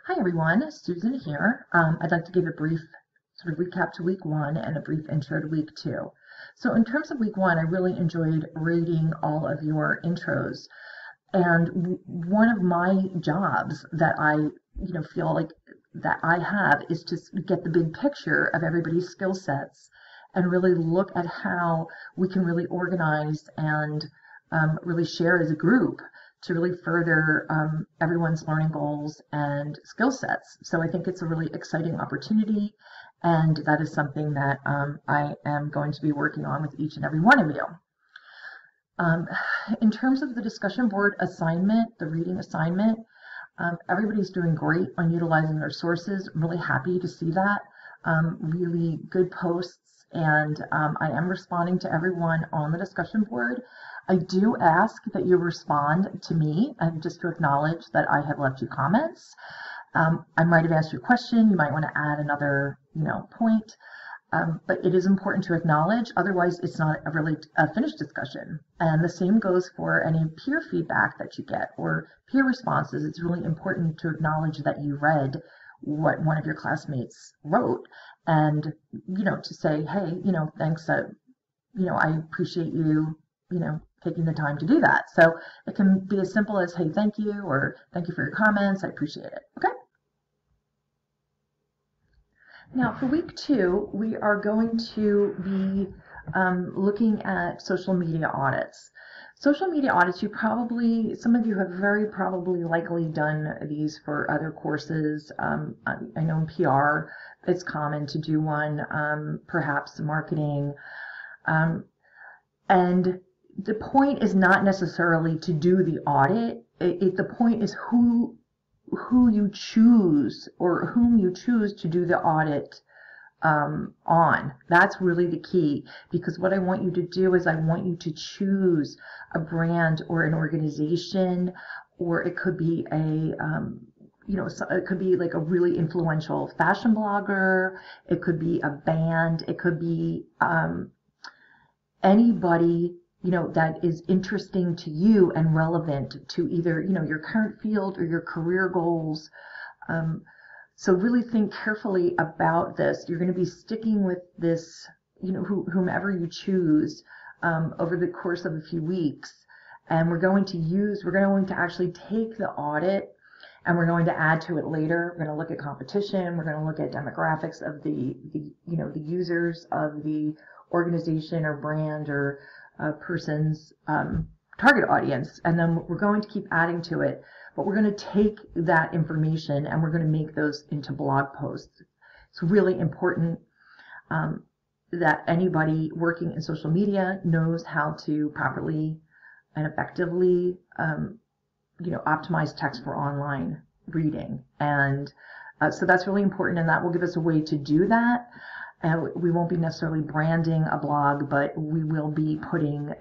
Hi everyone, Susan here. I'd like to give a brief sort of recap to week one and a brief intro to week two. So in terms of week one, I really enjoyed reading all of your intros. And one of my jobs that I feel like that I have is to get the big picture of everybody's skill sets and really look at how we can really organize and really share as a group to really further everyone's learning goals and skill sets. So I think it's a really exciting opportunity, and that is something that I am going to be working on with each and every one of you. In terms of the discussion board assignment, the reading assignment, everybody's doing great on utilizing their sources. I'm really happy to see that. Really good posts, and I am responding to everyone on the discussion board. I do ask that you respond to me and just to acknowledge that I have left you comments. I might have asked you a question. You might want to add another, point. But it is important to acknowledge, otherwise it's not a finished discussion. And the same goes for any peer feedback that you get or peer responses. It's really important to acknowledge that you read what one of your classmates wrote and, to say, hey, thanks, I appreciate you, taking the time to do that. So it can be as simple as, hey, thank you, or thank you for your comments, I appreciate it, okay? Now for week two, we are going to be looking at social media audits. Social media audits, some of you have very probably likely done these for other courses. I know in PR, it's common to do one, perhaps marketing. And the point is not necessarily to do the audit. The point is who you choose or whom you choose to do the audit on. That's really the key, because what I want you to do is I want you to choose a brand or an organization, or it could be it could be like a really influential fashion blogger, it could be a band, it could be anybody that is interesting to you and relevant to either your current field or your career goals. So really think carefully about this. You're going to be sticking with this, whomever you choose over the course of a few weeks, and we're going to actually take the audit and we're going to add to it later. We're going to look at competition. We're going to look at demographics of the users of the organization or brand or person's target audience, and then we're going to keep adding to it, but we're going to take that information and we're going to make those into blog posts. It's really important that anybody working in social media knows how to properly and effectively optimize text for online reading, and so that's really important, and that will give us a way to do that. And we won't be necessarily branding a blog, but we will be putting,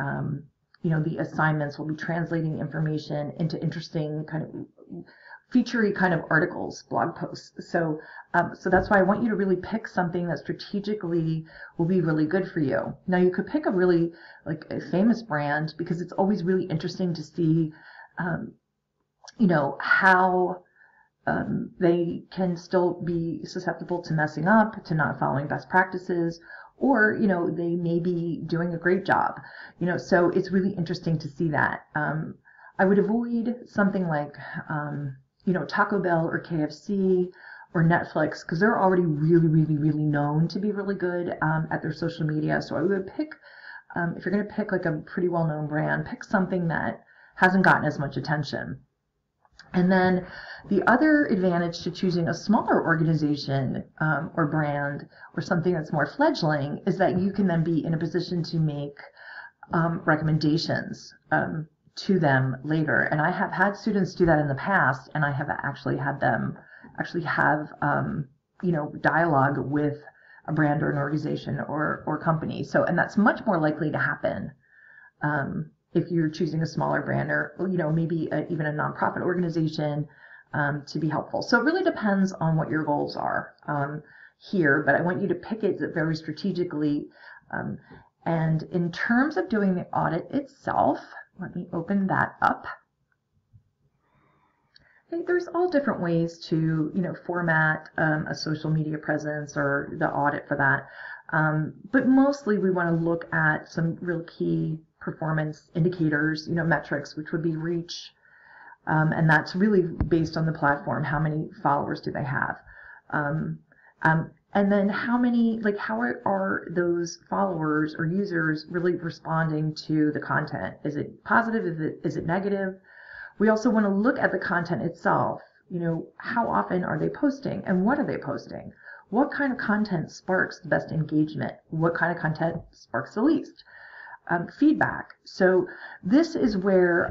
the assignments, will be translating information into interesting kind of featurey kind of articles, blog posts. So that's why I want you to really pick something that strategically will be really good for you. Now you could pick a really a famous brand, because it's always really interesting to see, how they can still be susceptible to messing up, to not following best practices, or they may be doing a great job. So it's really interesting to see that. I would avoid something like Taco Bell or KFC or Netflix, because they're already really, really, really known to be really good at their social media. So I would pick, if you're going to pick like a pretty well-known brand, pick something that hasn't gotten as much attention. And then the other advantage to choosing a smaller organization or brand or something that's more fledgling is that you can then be in a position to make recommendations to them later. And I have had students do that in the past, and I have actually had them have dialogue with a brand or an organization or company. So, and that's much more likely to happen if you're choosing a smaller brand, or maybe even a nonprofit organization to be helpful. So it really depends on what your goals are here, but I want you to pick it very strategically. And in terms of doing the audit itself, let me open that up. There's all different ways to, format a social media presence or the audit for that. But mostly we want to look at some real key performance indicators, metrics, which would be reach. And that's really based on the platform. How many followers do they have? And then how are those followers or users really responding to the content? Is it positive? Is it negative? We also want to look at the content itself. How often are they posting and what are they posting? What kind of content sparks the best engagement? What kind of content sparks the least? Feedback. So this is where,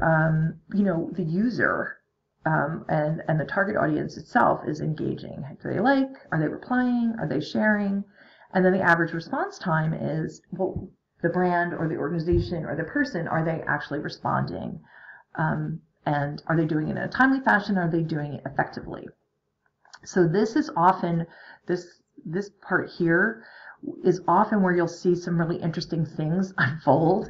the user and the target audience itself is engaging. Do they like? Are they replying? Are they sharing? And then the average response time is, well, the brand or the organization or the person, are they actually responding? And are they doing it in a timely fashion? Are they doing it effectively? So this is often, this part here is often where you'll see some really interesting things unfold.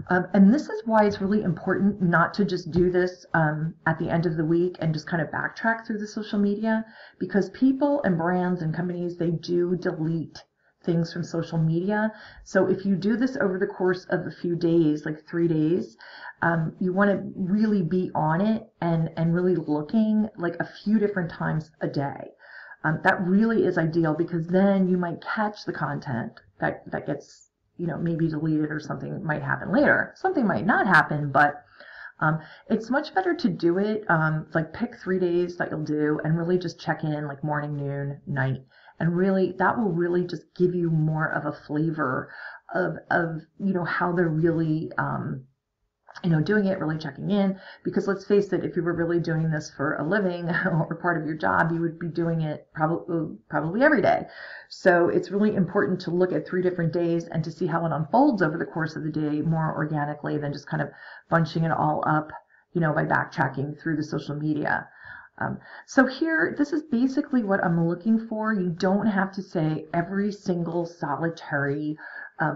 And this is why it's really important not to just do this at the end of the week and just kind of backtrack through the social media, because people and brands and companies, they do delete things from social media. So if you do this over the course of a few days, like 3 days, you want to really be on it and really looking like a few different times a day. That really is ideal, because then you might catch the content that gets, maybe deleted, or something might happen later. Something might not happen, but it's much better to do it, like pick 3 days that you'll do and really just check in like morning, noon, night. And really, that will really just give you more of a flavor of how they're really, doing it, really checking in. Because let's face it, if you were really doing this for a living or part of your job, you would be doing it probably every day. So it's really important to look at 3 different days and to see how it unfolds over the course of the day more organically than just kind of bunching it all up, by backtracking through the social media. So here, this is basically what I'm looking for. You don't have to say every single solitary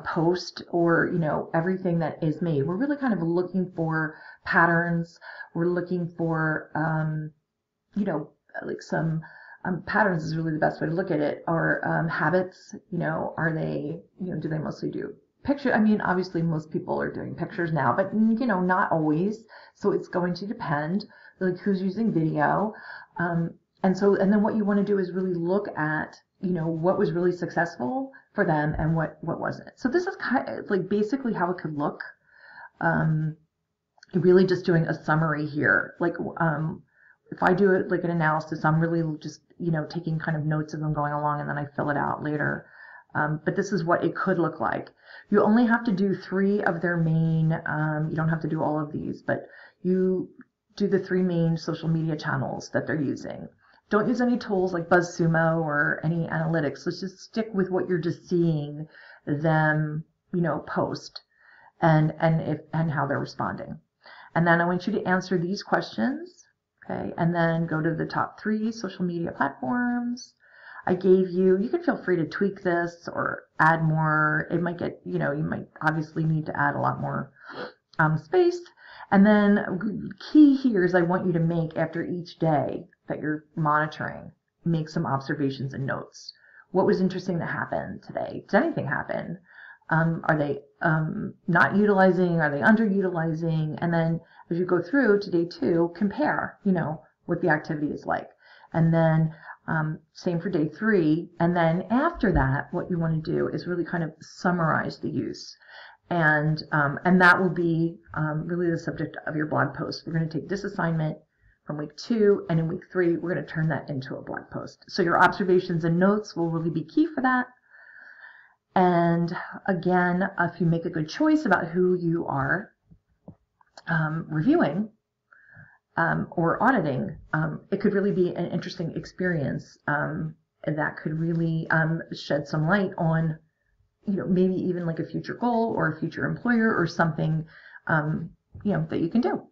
post or, everything that is made. We're really kind of looking for patterns. We're looking for, like some patterns is really the best way to look at it, or habits. Are they, do they mostly do picture? I mean, obviously most people are doing pictures now, but, not always. So it's going to depend, like who's using video. And then what you want to do is really look at, what was really successful for them and what wasn't. So this is kind of like basically how it could look. Really just doing a summary here. Like, if I do it like an analysis, I'm really just, taking kind of notes as I'm going along, and then I fill it out later. But this is what it could look like. You only have to do 3 of their main, you don't have to do all of these, but you do the 3 main social media channels that they're using. Don't use any tools like BuzzSumo or any analytics. Let's just stick with what you're just seeing them, post and how they're responding. And then I want you to answer these questions, okay? And then go to the top 3 social media platforms. I gave you can feel free to tweak this or add more. It might get, you might obviously need to add a lot more space. And then key here is I want you to make, after each day that you're monitoring, make some observations and notes. What was interesting that happened today? Did anything happen? Are they not utilizing? Are they underutilizing? And then as you go through to day 2, compare, what the activity is like. And then same for day 3. And then after that, what you want to do is really kind of summarize the use. And that will be really the subject of your blog post. We're going to take this assignment from week 2, and in week 3, we're going to turn that into a blog post. So your observations and notes will really be key for that. And again, if you make a good choice about who you are reviewing or auditing, it could really be an interesting experience that could really shed some light on, maybe even like a future goal or a future employer or something, that you can do.